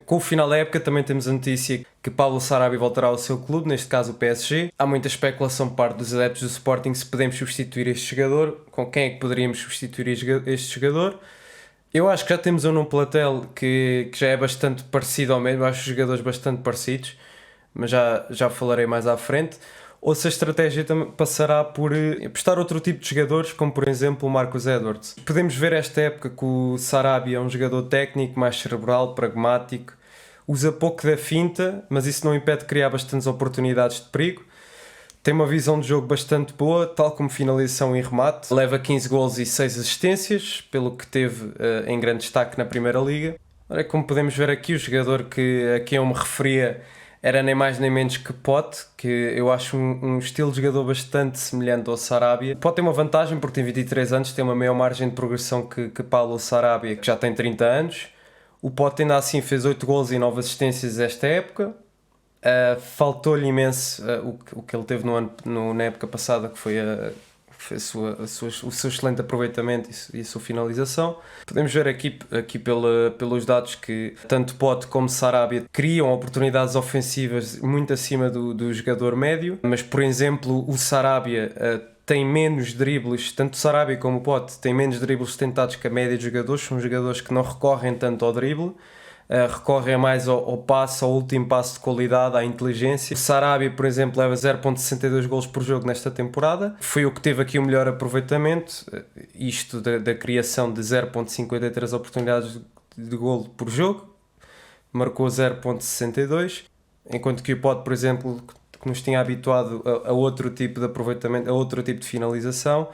Com o final da época também temos a notícia que Pablo Sarabia voltará ao seu clube, neste caso o PSG. Há muita especulação por parte dos adeptos do Sporting se podemos substituir este jogador, com quem é que poderíamos substituir este jogador. Eu acho que já temos um plantel que já é bastante parecido ao mesmo, acho os jogadores bastante parecidos, mas já falarei mais à frente. Ou se a estratégia também passará por apostar outro tipo de jogadores, como por exemplo o Marcus Edwards. Podemos ver esta época que o Sarabia é um jogador técnico, mais cerebral, pragmático, usa pouco da finta, mas isso não impede de criar bastantes oportunidades de perigo. Tem uma visão de jogo bastante boa, tal como finalização e remate. Leva 15 golos e 6 assistências, pelo que teve em grande destaque na Primeira Liga. Ora, como podemos ver aqui, o jogador a quem eu me referia era nem mais nem menos que Pote, que eu acho um estilo de jogador bastante semelhante ao Sarabia. Pote tem uma vantagem porque tem 23 anos, tem uma maior margem de progressão que Paulo Sarabia, que já tem 30 anos. O Pote ainda assim fez 8 golos e 9 assistências esta época. Faltou-lhe imenso o que ele teve na época passada, que foi o seu excelente aproveitamento e a sua finalização. Podemos ver aqui pelos dados que tanto Pote como Sarabia criam oportunidades ofensivas muito acima do jogador médio, mas por exemplo o Sarabia tem menos dribles, tanto o Sarabia como o Pote têm menos dribles tentados que a média dos jogadores, são jogadores que não recorrem tanto ao drible. Recorrem mais ao passe, ao último passo de qualidade, à inteligência. O Sarabia, por exemplo, leva 0.62 golos por jogo nesta temporada. Foi o que teve aqui o melhor aproveitamento, isto da criação de 0.53 oportunidades de golo por jogo. Marcou 0.62, enquanto que o Pote, por exemplo, que nos tinha habituado a outro tipo de aproveitamento, a outro tipo de finalização,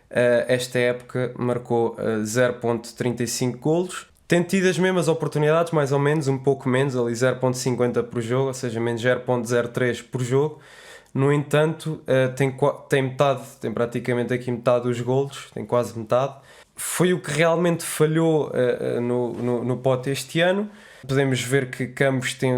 esta época marcou 0.35 golos. Tem tido as mesmas oportunidades, mais ou menos, um pouco menos, ali 0.50 por jogo, ou seja, menos 0.03 por jogo. No entanto, tem praticamente aqui metade dos golos, tem quase metade. Foi o que realmente falhou no Pote este ano. Podemos ver que Campos tem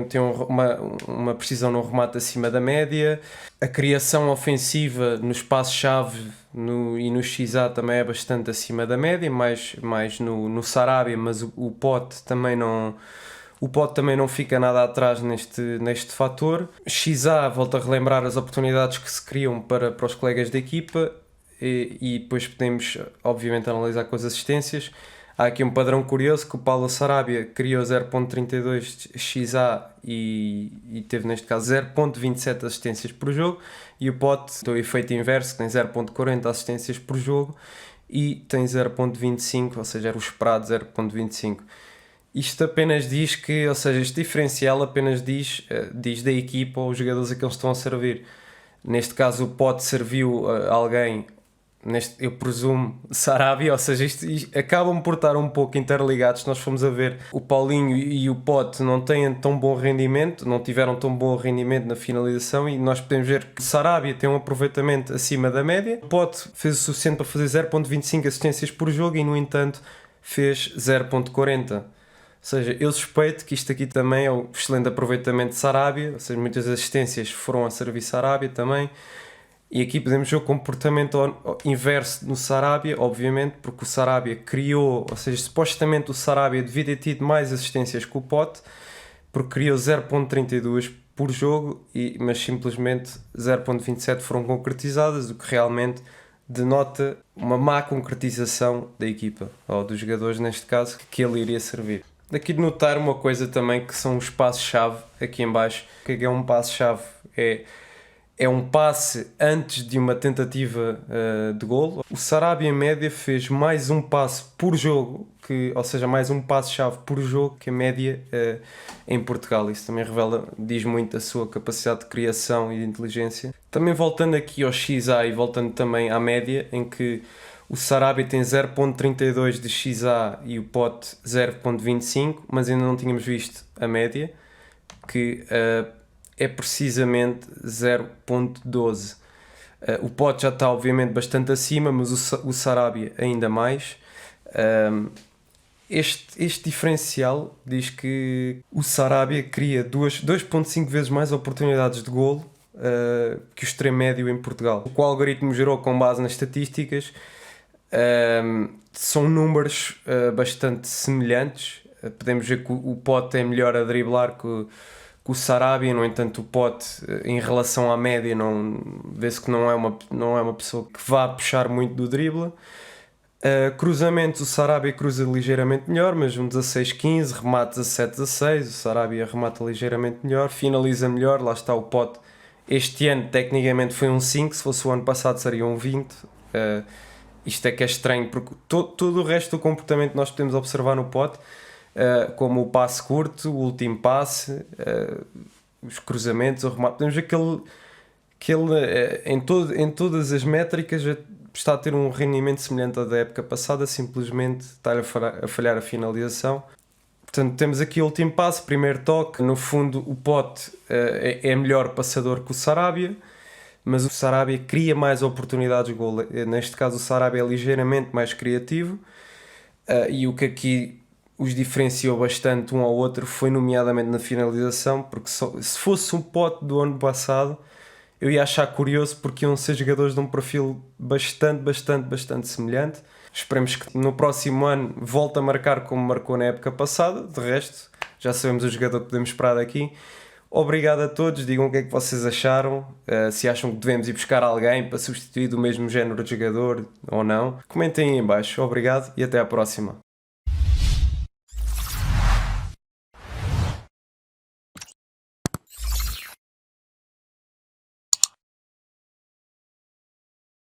uma precisão no remate acima da média. A criação ofensiva no espaço-chave e no XA também é bastante acima da média, mais no Sarabia, mas o Pote também não fica nada atrás neste fator. XA, volto a relembrar as oportunidades que se criam para os colegas da equipa e depois podemos, obviamente, analisar com as assistências. Há aqui um padrão curioso que o Paulo Sarabia criou 0.32 XA e teve neste caso 0.27 assistências por jogo, e o Pote tem o efeito inverso, que tem 0.40 assistências por jogo e tem 0.25, ou seja, era o esperado 0.25. Isto apenas diz que, ou seja, este diferencial apenas diz da equipa ou os jogadores a que eles estão a servir. Neste caso o Pote serviu a alguém, eu presumo Sarabia, ou seja, isto acabam por estar um pouco interligados. Se nós formos a ver, o Paulinho e o Pote não têm tão bom rendimento, não tiveram tão bom rendimento na finalização, e nós podemos ver que Sarabia tem um aproveitamento acima da média. O Pote fez o suficiente para fazer 0.25 assistências por jogo e no entanto fez 0.40. Ou seja, eu suspeito que isto aqui também é um excelente aproveitamento de Sarabia, ou seja, muitas assistências foram a servir Sarabia também. E aqui podemos ver o comportamento inverso no Sarabia, obviamente, porque o Sarabia criou, ou seja, supostamente o Sarabia devia ter tido mais assistências que o Pote, porque criou 0.32 por jogo, mas simplesmente 0.27 foram concretizadas, o que realmente denota uma má concretização da equipa, ou dos jogadores neste caso, que ele iria servir. Daqui de notar uma coisa também, que são os passos-chave aqui em baixo. O que é um passo-chave? É um passe antes de uma tentativa de golo. O Sarabia em média fez mais um passe por jogo, ou seja, mais um passe-chave por jogo que a média em Portugal. Isso também diz muito a sua capacidade de criação e de inteligência. Também voltando aqui ao XA e voltando também à média, em que o Sarabia tem 0.32 de XA e o Pote 0.25, mas ainda não tínhamos visto a média, que é precisamente 0.12. O Pote já está obviamente bastante acima, mas o Sarabia ainda mais. Este diferencial diz que o Sarabia cria 2.5 vezes mais oportunidades de golo que o extremo médio em Portugal. O que o algoritmo gerou com base nas estatísticas são números bastante semelhantes. Podemos ver que o Pote é melhor a driblar que o Sarabia. No entanto, o Pote, em relação à média, vê-se que não é uma pessoa que vá puxar muito do drible. Cruzamentos, o Sarabia cruza ligeiramente melhor, mas um 16-15, remate 17-16, o Sarabia remata ligeiramente melhor, finaliza melhor, lá está o Pote. Este ano, tecnicamente, foi um 5, se fosse o ano passado seria um 20. Isto é que é estranho, porque todo o resto do comportamento nós podemos observar no Pote, como o passe curto, o último passe, os cruzamentos, o remate. Podemos ver que ele em todas as métricas está a ter um rendimento semelhante ao da época passada, simplesmente está a falhar a finalização. Portanto, temos aqui o último passo, primeiro toque. No fundo, o Pote é melhor passador que o Sarabia, mas o Sarabia cria mais oportunidades de gol. Neste caso, o Sarabia é ligeiramente mais criativo, e o que aqui os diferenciou bastante um ao outro foi nomeadamente na finalização, porque se fosse um Pote do ano passado, eu ia achar curioso, porque iam ser jogadores de um perfil bastante semelhante. Esperemos que no próximo ano volte a marcar como marcou na época passada. De resto, já sabemos o jogador que podemos esperar daqui. Obrigado a todos, digam o que é que vocês acharam, se acham que devemos ir buscar alguém para substituir do mesmo género de jogador ou não. Comentem aí em baixo. Obrigado e até à próxima.